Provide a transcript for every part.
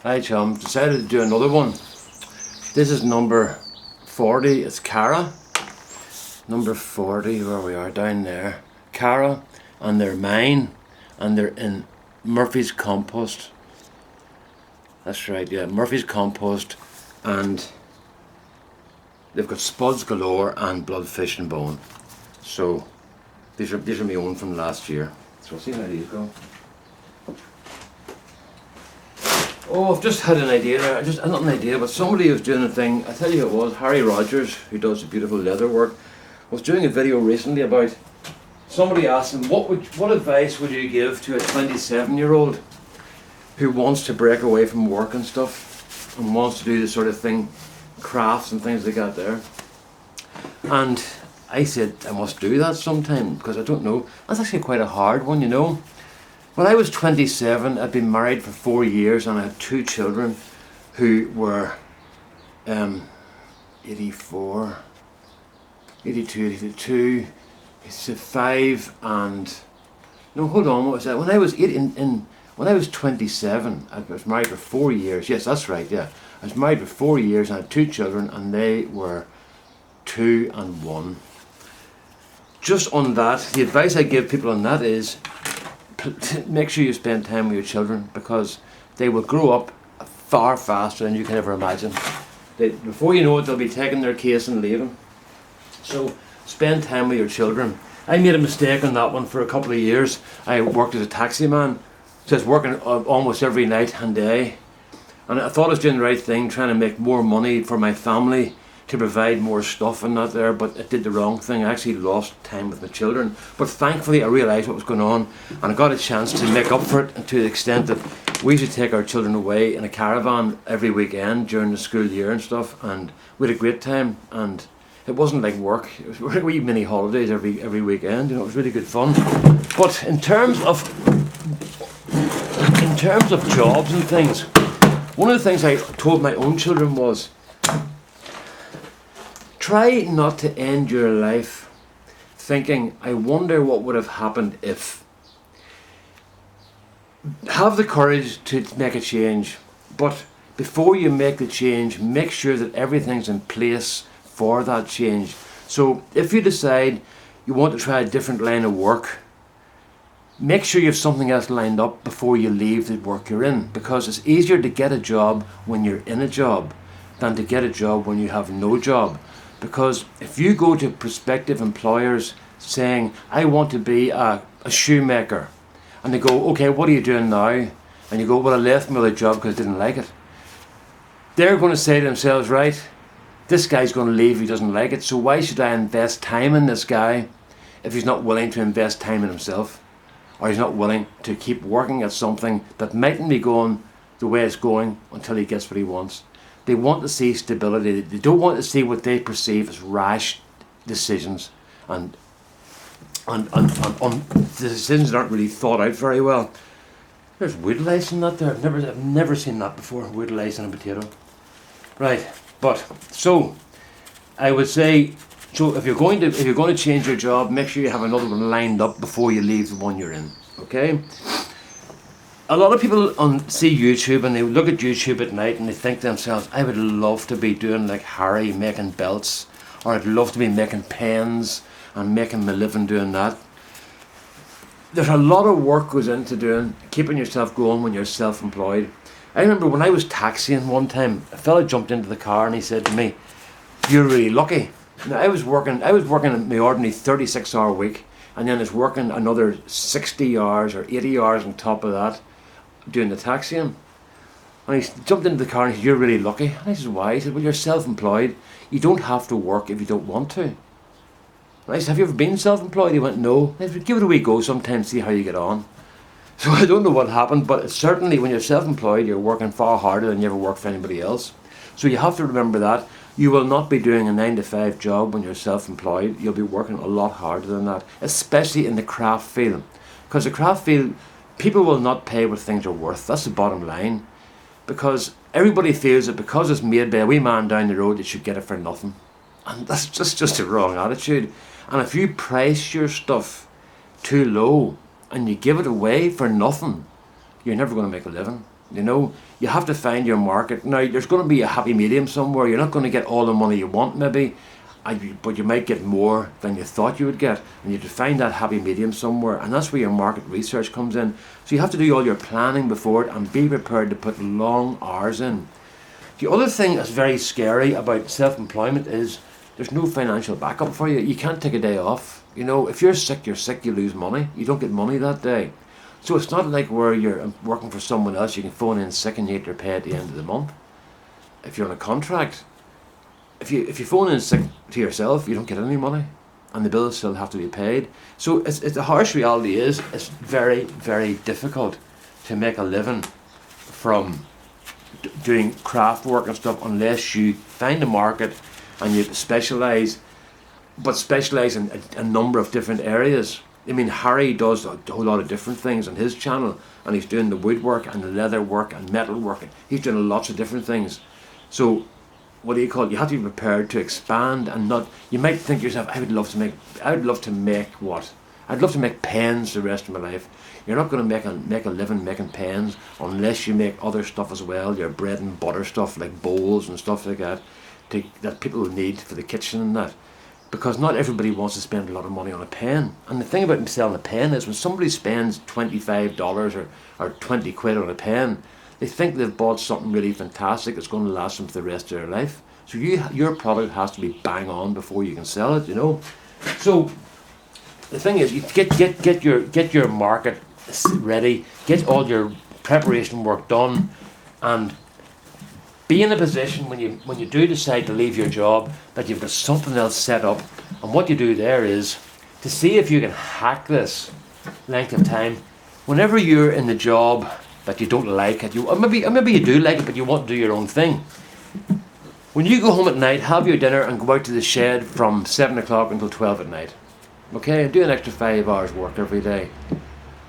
Hi chum, decided to do another one. This is number 40, it's Cara. Number 40, where we are, down there. Cara, and they're mine, and they're in Murphy's Compost. That's right, yeah, Murphy's Compost, and they've got spuds galore and bloodfish and bone. So, these are my own from last year. So we'll see how these go. Oh, I've just had an idea there. Not an idea, but somebody was doing a thing. I tell you who it was, Harry Rogers, who does the beautiful leather work, was doing a video recently about somebody asked him, what advice would you give to a 27-year-old who wants to break away from work and stuff and wants to do this sort of thing, crafts and things like that there. And I said I must do that sometime because I don't know. That's actually quite a hard one, you know. When I was 27, I'd been married for 4 years and I had 2 children who were 84, 82, 82, 5 and... No, hold on, what was that? When I was when I was 27, I was married for 4 years. Yes, that's right, yeah. I was married for 4 years and I had 2 children and they were 2 and 1. Just on that, the advice I give people on that is make sure you spend time with your children because they will grow up far faster than you can ever imagine. Before you know it, they'll be taking their case and leaving. So spend time with your children. I made a mistake on that one for a couple of years. I worked as a taxi man, so I was working almost every night and day. And I thought I was doing the right thing, trying to make more money for my family, to provide more stuff and that there, but I did the wrong thing. I actually lost time with my children. But thankfully I realised what was going on and I got a chance to make up for it to the extent that we used to take our children away in a caravan every weekend during the school year and stuff, and we had a great time, and it wasn't like work. It was wee mini holidays every weekend, you know. It was really good fun. But in terms of jobs and things, one of the things I told my own children was, try not to end your life thinking, I wonder what would have happened if. Have the courage to make a change, but before you make the change, make sure that everything's in place for that change. So if you decide you want to try a different line of work, make sure you have something else lined up before you leave the work you're in, because it's easier to get a job when you're in a job than to get a job when you have no job. Because if you go to prospective employers saying, I want to be a shoemaker, and they go, okay, what are you doing now? And you go, well, I left my other job because I didn't like it. They're going to say to themselves, right, this guy's going to leave if he doesn't like it, so why should I invest time in this guy if he's not willing to invest time in himself? Or he's not willing to keep working at something that mightn't be going the way it's going until he gets what he wants. They want to see stability. They don't want to see what they perceive as rash decisions and decisions that aren't really thought out very well. There's wood lice in that there. I've never seen that before. Wood lice in a potato. Right, but so I would say, so if you're going to change your job, make sure you have another one lined up before you leave the one you're in. Okay. A lot of people see YouTube and they look at YouTube at night and they think to themselves, I would love to be doing like Harry, making belts, or I'd love to be making pens and making my living doing that. There's a lot of work goes into keeping yourself going when you're self-employed. I remember when I was taxiing one time, a fella jumped into the car and he said to me, you're really lucky. Now I was working my ordinary 36-hour week, and then I was working another 60 hours or 80 hours on top of that, doing the taxiing. And he jumped into the car and he said, you're really lucky. And I said, why? He said, well, you're self-employed. You don't have to work if you don't want to. And I said, have you ever been self-employed? He went, no. I said, give it a wee go sometime, see how you get on. So I don't know what happened, but certainly when you're self-employed, you're working far harder than you ever work for anybody else. So you have to remember that. You will not be doing a 9-to-5 job when you're self-employed. You'll be working a lot harder than that, especially in the craft field. Because the craft field, people will not pay what things are worth. That's the bottom line. Because everybody feels that because it's made by a wee man down the road, they should get it for nothing. And that's just a wrong attitude. And if you price your stuff too low and you give it away for nothing, you're never going to make a living. You know, you have to find your market. Now, there's going to be a happy medium somewhere. You're not going to get all the money you want, maybe, but you might get more than you thought you would get. And you have to find that happy medium somewhere. And that's where your market research comes in. So you have to do all your planning before it and be prepared to put long hours in. The other thing that's very scary about self-employment is there's no financial backup for you. You can't take a day off. You know, if you're sick, you lose money. You don't get money that day. So it's not like where you're working for someone else, you can phone in sick and you get your pay at the end of the month. If you're on a contract, if you phone in sick to yourself, you don't get any money, and the bills still have to be paid. So it's the harsh reality is it's very, very difficult to make a living from doing craft work and stuff unless you find a market and you specialise, but specialise in a number of different areas. I mean, Harry does a whole lot of different things on his channel, and he's doing the woodwork and the leather work and metal work. He's doing lots of different things. So, what do you call it? You have to be prepared to expand and not. You might think to yourself, I would love to make what? I'd love to make pens the rest of my life. You're not going to make a living making pens unless you make other stuff as well. Your bread and butter stuff like bowls and stuff like that, that people need for the kitchen and that. Because not everybody wants to spend a lot of money on a pen. And the thing about selling a pen is when somebody spends $25 or 20 quid on a pen, they think they've bought something really fantastic that's going to last them for the rest of their life. So your product has to be bang on before you can sell it, you know. So the thing is, you get your market ready, get all your preparation work done, and be in a position when you do decide to leave your job that you've got something else set up. And what you do there is to see if you can hack this length of time. Whenever you're in the job that you don't like it, or maybe you do like it, but you want to do your own thing. When you go home at night, have your dinner and go out to the shed from 7 o'clock until 12 at night. Okay, and do an extra 5 hours work every day,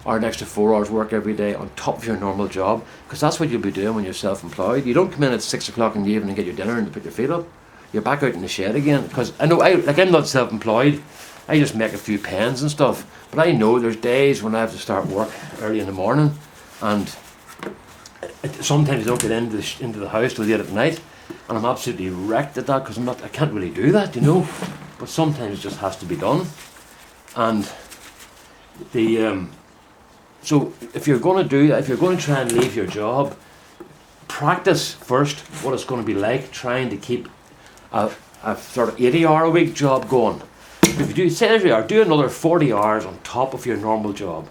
or an extra 4 hours work every day on top of your normal job, because that's what you'll be doing when you're self-employed. You don't come in at 6 o'clock in the evening and get your dinner and put your feet up. You're back out in the shed again, because I'm not self-employed. I just make a few pens and stuff, but I know there's days when I have to start work early in the morning, and sometimes I don't get into the house till late at night, and I'm absolutely wrecked at that because I can't really do that, you know. But sometimes it just has to be done, and so if you're going to do that, if you're going to try and leave your job, practice first what it's going to be like trying to keep a sort of 80-hour-a-week job going. If you do, say every hour, do another 40 hours on top of your normal job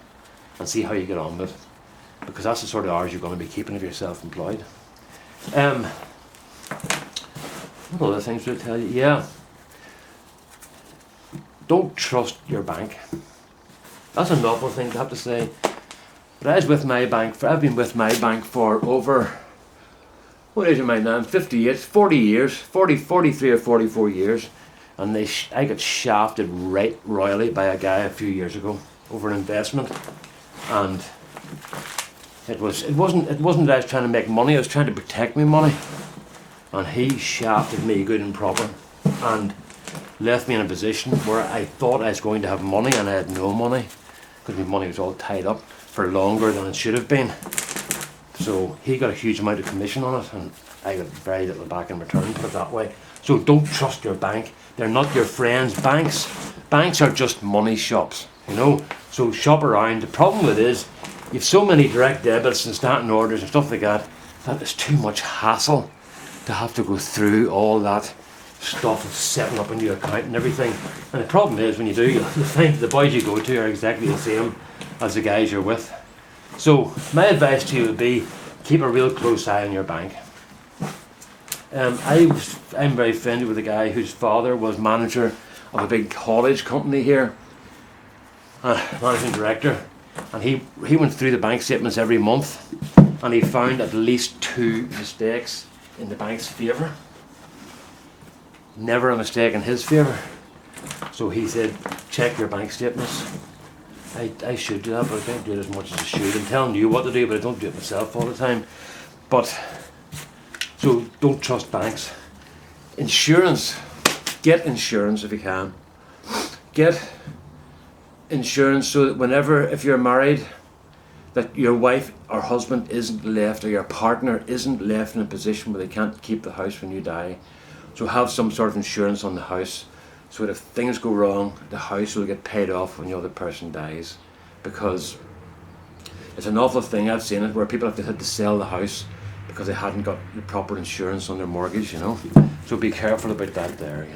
and see how you get on with it, because that's the sort of hours you're going to be keeping if you're self-employed. What other things would I tell you? Yeah. Don't trust your bank. That's an awful thing to have to say. But I've been with my bank for over, what age am I now? I'm 58, 40 years, 43 or 44 years. And I got shafted right royally by a guy a few years ago over an investment. And it wasn't that I was trying to make money, I was trying to protect my money. And he shafted me good and proper and left me in a position where I thought I was going to have money and I had no money, because my money was all tied up for longer than it should have been. So he got a huge amount of commission on it and I got very little back in return, put it that way. So don't trust your bank. They're not your friends. Banks are just money shops, you know. So shop around. The problem with it is you've so many direct debits and standing orders and stuff like that it's too much hassle to have to go through all that stuff of setting up a new account and everything. And the problem is when you do, you'll find the boys you go to are exactly the same as the guys you're with. So my advice to you would be keep a real close eye on your bank. I'm very friendly with a guy whose father was manager of a big haulage company here, managing director, and he went through the bank statements every month and he found at least 2 mistakes in the bank's favour. Never a mistake in his favour. So he said, check your bank statements. I should do that, but I can't do it as much as I should. I'm telling you what to do, but I don't do it myself all the time. But so don't trust banks. Insurance. Get insurance if you can. Get insurance so that if you're married, that your wife or husband isn't left, or your partner isn't left in a position where they can't keep the house when you die. So have some sort of insurance on the house, so that if things go wrong, the house will get paid off when the other person dies. Because it's an awful thing, I've seen it, where people have had to sell the house because they hadn't got the proper insurance on their mortgage, So be careful about that there,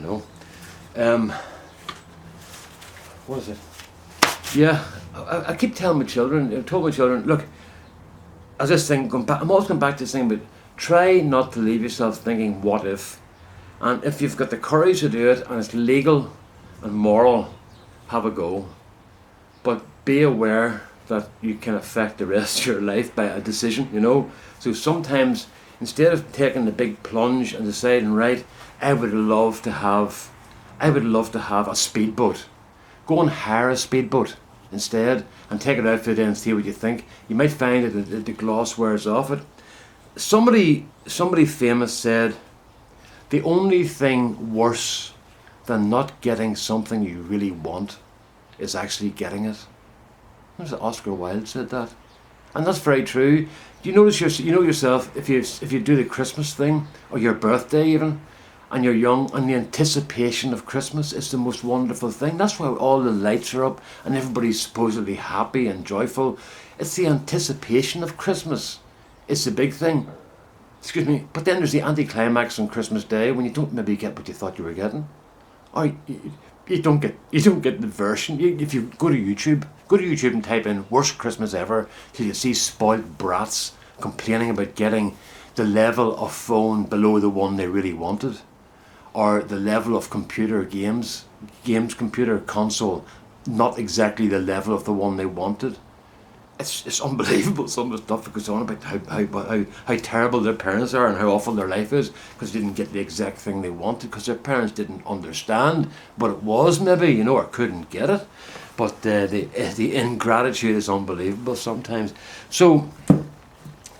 What is it? Yeah, I keep telling my children, I've told my children, look, as this thing, I'm always going back to this thing, but try not to leave yourself thinking, what if? And if you've got the courage to do it, and it's legal and moral, have a go. But be aware that you can affect the rest of your life by a decision, So sometimes, instead of taking the big plunge and deciding, right, I would love to have a speedboat. Go and hire a speedboat instead and take it out for a day and see what you think. You might find that the gloss wears off it. Somebody famous said, the only thing worse than not getting something you really want is actually getting it. There's Oscar Wilde said that, and that's very true. You know yourself, if you do the Christmas thing, or your birthday even, and you're young, and the anticipation of Christmas is the most wonderful thing. That's why all the lights are up and everybody's supposedly happy and joyful. It's the anticipation of Christmas. It's the big thing. Excuse me. But then there's the anticlimax on Christmas Day, when you don't maybe get what you thought you were getting, or you don't get the version. If you go to YouTube and type in "worst Christmas ever," till you see spoiled brats complaining about getting the level of phone below the one they really wanted, or the level of computer computer console not exactly the level of the one they wanted. It's unbelievable, some of the stuff that goes on about how terrible their parents are and how awful their life is because they didn't get the exact thing they wanted, because their parents didn't understand what it was, maybe, or couldn't get it. But the ingratitude is unbelievable sometimes. So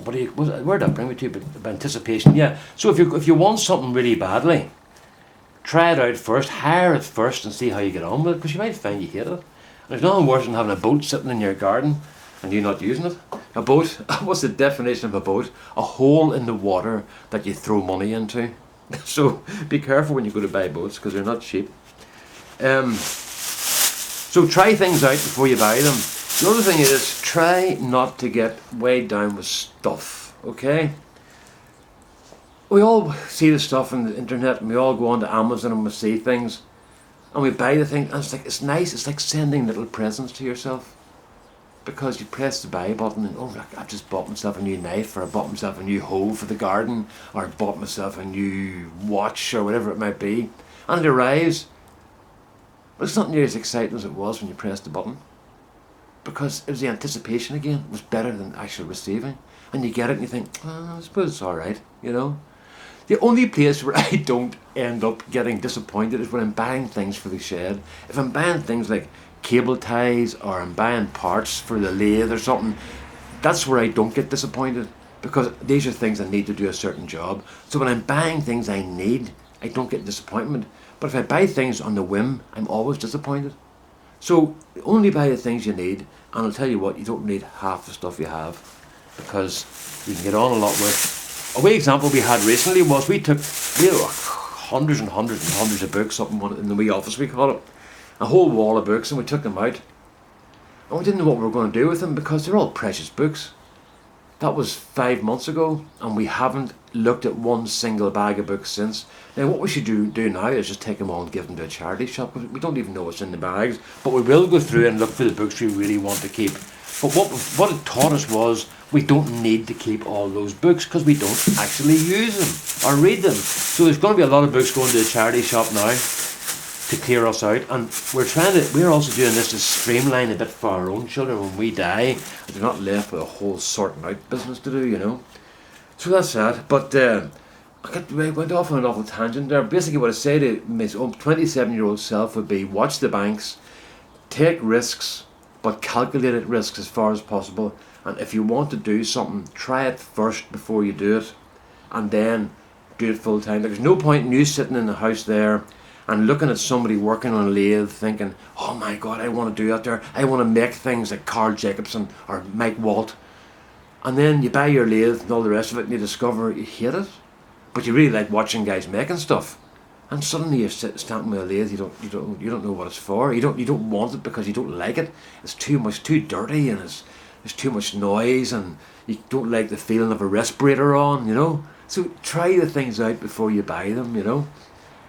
where did that bring me to? But anticipation, yeah. So if you want something really badly, try it out first, hire it first, and see how you get on with it, because you might find you hate it. And there's nothing worse than having a boat sitting in your garden and you not using it. A boat, what's the definition of a boat? A hole in the water that you throw money into. So be careful when you go to buy boats, because they're not cheap. So try things out before you buy them. The other thing is, try not to get weighed down with stuff, okay? We all see the stuff on the internet, and we all go on to Amazon and we see things, and we buy the thing, and it's nice. It's like sending little presents to yourself, because you press the buy button and, oh look, I've just bought myself a new knife, or I bought myself a new hoe for the garden, or I bought myself a new watch, or whatever it might be, and it arrives. But it's not nearly as exciting as it was when you pressed the button, because it was the anticipation again. It was better than actual receiving, and you get it and you think, I suppose it's alright, The only place where I don't end up getting disappointed is when I'm buying things for the shed. If I'm buying things like cable ties, or I'm buying parts for the lathe or something, that's where I don't get disappointed, because these are things I need to do a certain job. So when I'm buying things I need, I don't get disappointment. But if I buy things on the whim, I'm always disappointed. So only buy the things you need, and I'll tell you what, you don't need half the stuff you have, because you can get on a lot with. A wee example we had recently was we had hundreds and hundreds and hundreds of books up in the wee office, we call it, a whole wall of books, and we took them out, and we didn't know what we were going to do with them, because they're all precious books. That was 5 months ago, and we haven't looked at one single bag of books since. Now what we should do now is just take them all and give them to a charity shop. We don't even know what's in the bags, but we will go through and look for the books we really want to keep. But what it taught us was, we don't need to keep all those books, because we don't actually use them or read them. So there's going to be a lot of books going to the charity shop now to clear us out, and we're also doing this to streamline a bit for our own children when we die, and they're not left with a whole sorting out business to do, So that's that. But I went off on an awful tangent there. Basically what I say to my 27-year-old self would be, watch the banks, take risks, but calculated risks as far as possible. And if you want to do something, try it first before you do it, and then do it full time. There's no point in you sitting in the house there and looking at somebody working on a lathe thinking, oh my God, I want to do that there. I want to make things like Carl Jacobson or Mike Walt. And then you buy your lathe and all the rest of it and you discover you hate it. But you really like watching guys making stuff. And suddenly you're standing with a lathe, you don't know what it's for. You don't want it because you don't like it. It's too dirty, and there's too much noise, and you don't like the feeling of a respirator on, you know. So try the things out before you buy them, you know.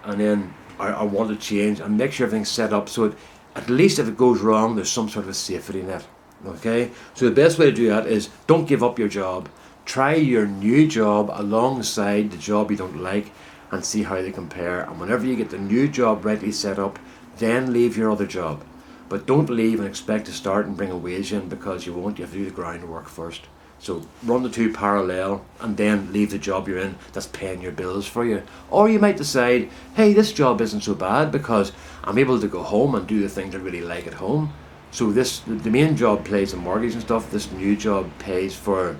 And then I want to change and make sure everything's set up so at least if it goes wrong, there's some sort of a safety net. Okay? So the best way to do that is don't give up your job. Try your new job alongside the job you don't like and see how they compare. And whenever you get the new job rightly set up, then leave your other job. But don't leave and expect to start and bring a wage in, because you won't. You have to do the groundwork first. So run the two parallel and then leave the job you're in that's paying your bills for you. Or you might decide, hey, this job isn't so bad because I'm able to go home and do the things I really like at home. So the main job pays the mortgage and stuff. This new job pays for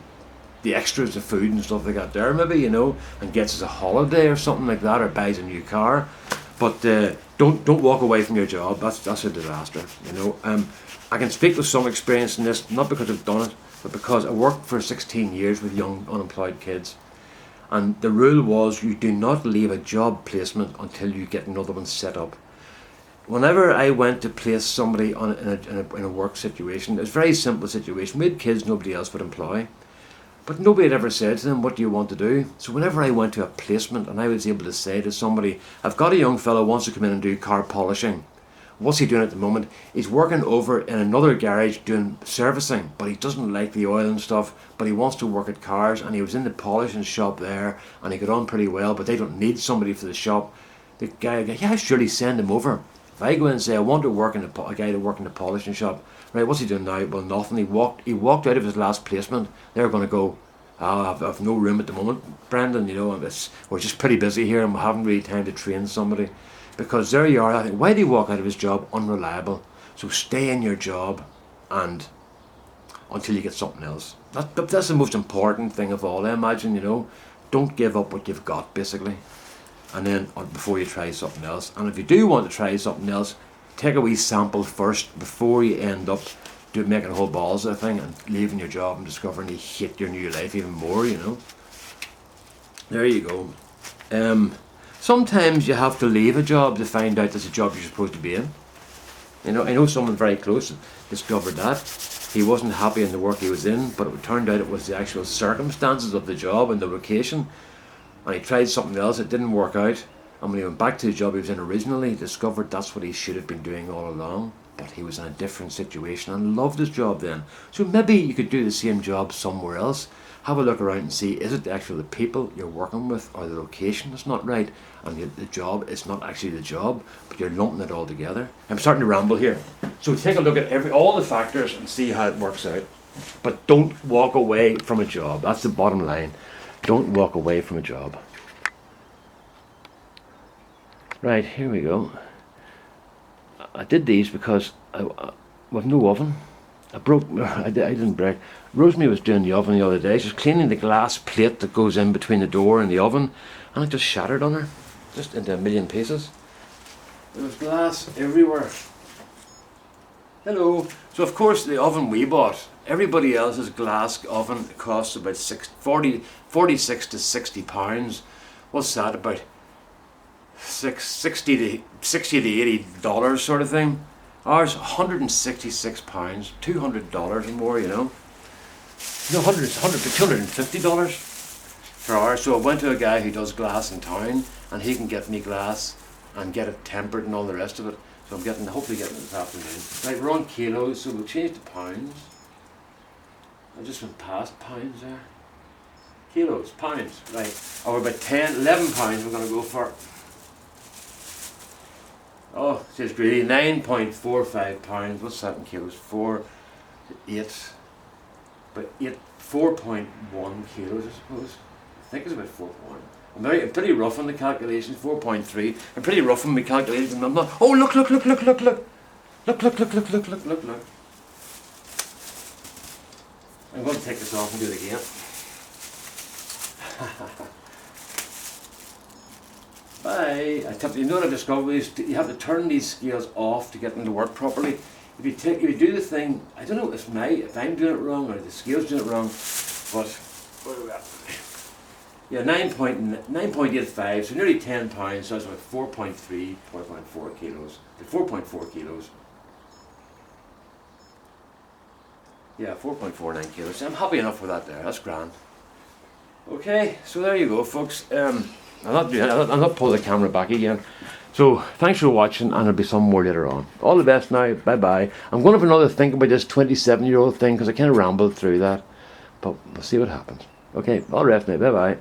the extras, the food and stuff like that there maybe, you know, and gets us a holiday or something like that, or buys a new car. But don't walk away from your job. That's a disaster, you know. I can speak with some experience in this, not because I've done it, but because I worked for 16 years with young unemployed kids, and the rule was you do not leave a job placement until you get another one set up. Whenever I went to place somebody in a work situation, it's a very simple situation. We had kids nobody else would employ. But nobody had ever said to them, what do you want to do? So whenever I went to a placement and I was able to say to somebody, I've got a young fellow who wants to come in and do car polishing. What's he doing at the moment? He's working over in another garage doing servicing, but he doesn't like the oil and stuff, but he wants to work at cars, and he was in the polishing shop there and he got on pretty well, but they don't need somebody for the shop. The guy, yeah, surely send him over. If I go in and say, I want to work in a guy to work in the polishing shop, right, what's he doing now? Well, nothing. He walked out of his last placement. They're going to go, I've no room at the moment, Brendan, you know, we're just pretty busy here and we haven't really time to train somebody. Because there you are, I think, why did he walk out of his job? Unreliable. So stay in your job and until you get something else. That's the most important thing of all, I imagine, you know. Don't give up what you've got, basically. And then before you try something else. And if you do want to try something else, take a wee sample first before you end up making whole balls of the thing and leaving your job and discovering you hate your new life even more, you know. There you go. Sometimes you have to leave a job to find out there's a job you're supposed to be in. You know, I know someone very close discovered that. He wasn't happy in the work he was in, but it turned out it was the actual circumstances of the job and the location. And he tried something else, it didn't work out. And when he went back to the job he was in originally, he discovered that's what he should have been doing all along. But he was in a different situation and loved his job then. So maybe you could do the same job somewhere else. Have a look around and see, is it the people you're working with, or the location that's not right, and the job is not actually the job, but you're lumping it all together. I'm starting to ramble here. So take a look at all the factors and see how it works out. But don't walk away from a job. That's the bottom line. Don't walk away from a job. Right, here we go. I did these because with no oven. I didn't break. Rosemary was doing the oven the other day. She was cleaning the glass plate that goes in between the door and the oven, and it just shattered on her, just into a million pieces. There was glass everywhere. Hello. So of course the oven we bought, everybody else's glass oven costs about 46 to 60 pounds. What's that, about 60 to $80 sort of thing? Ours, £166, $200 or more, you know. No, $250 for ours. So I went to a guy who does glass in town, and he can get me glass and get it tempered and all the rest of it. So I'm hopefully getting it this afternoon. Right, we're on kilos, so we'll change to pounds. I just went past pounds there. Kilos, pounds, right. Or about 11 pounds we're going to go for. Oh, it says really 9.45 pounds. What's that in kilos? 4.1 kilos, I suppose. I think it's about 4.1. I'm pretty rough on the calculations. 4.3. I'm pretty rough on my calculations. I'm not. Oh, look! Look! I'm going to take this off and do it again. Bye. You know what I've discovered is you have to turn these scales off to get them to work properly. If you do the thing, I don't know if I'm doing it wrong or the scale's doing it wrong, but what are we at? Yeah, 9.85, so nearly 10 pounds, so that's about 4.4 kilos. 4.4 kilos. Yeah, 4.49 kilos. I'm happy enough with that there. That's grand. Okay, so there you go, folks. I'm not pulling the camera back again. So thanks for watching, and there'll be some more later on. All the best now. Bye bye. I'm going to have another think about this 27-year-old thing because I kind of rambled through that, but we'll see what happens. Okay, all the rest now. Bye bye.